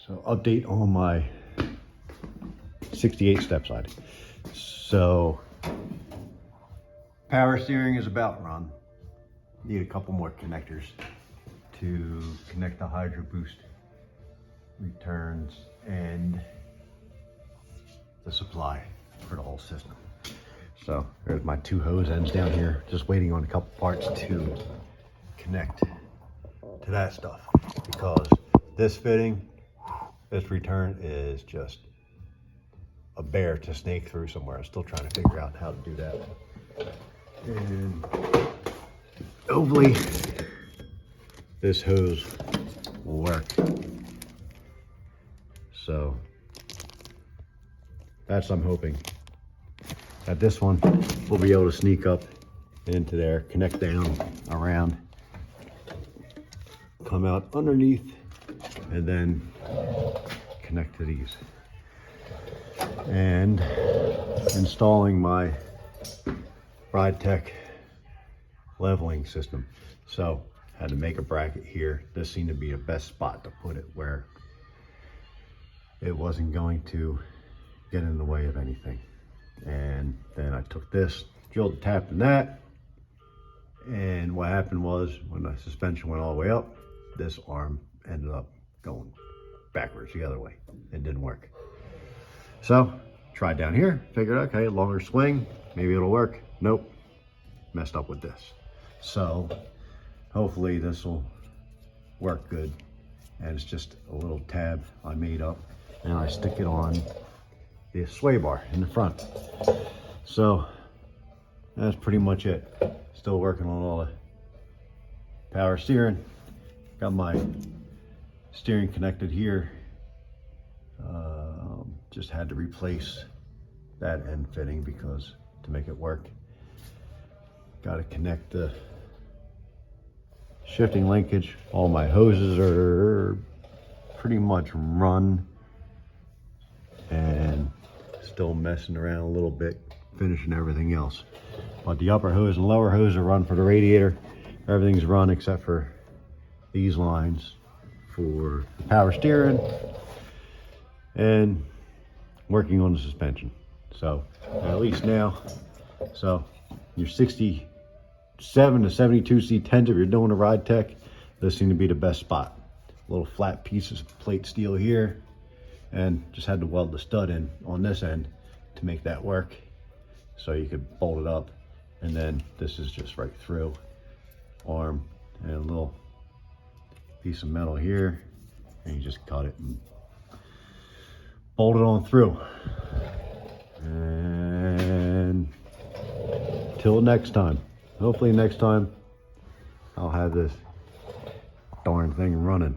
So update on my 68 step side. So power steering is about run. Need a couple more connectors to connect the Hydro Boost returns and the supply for the whole system. So there's my two hose ends down here, just waiting on a couple parts to connect to that stuff, because this fitting, this return is just a bear to snake through somewhere. I'm still trying to figure out how to do that. And hopefully this hose will work. So that's, I'm hoping that this one will be able to sneak up into there, connect down around, come out underneath, and then connect to these. And installing my RideTech leveling system. So had to make a bracket here. This seemed to be the best spot to put it, where it wasn't going to get in the way of anything. And then I took this, drilled the tap in that, and what happened was, when the suspension went all the way up, this arm ended up going backwards the other way. It didn't work. So tried down here, figured, okay, longer swing, maybe it'll work. Nope, messed up with this. So hopefully this will work good. And it's just a little tab I made up, and I stick it on the sway bar in the front. So that's pretty much it. Still working on all the power steering. Got my steering connected here. Just had to replace that end fitting because to make it work, got to connect the shifting linkage. All my hoses are pretty much run, and still messing around a little bit, finishing everything else. But the upper hose and lower hose are run for the radiator. Everything's run except for these lines for the power steering and working on the suspension. So at least now, so your 67 to 72 C10s, if you're doing a RideTech, this seemed to be the best spot. A little flat pieces of plate steel here, and just had to weld the stud in on this end to make that work, so you could bolt it up. And then this is just right through arm, and a little piece of metal here, and you just cut it and bolt it on through. And till next time, hopefully next time I'll have this darn thing running.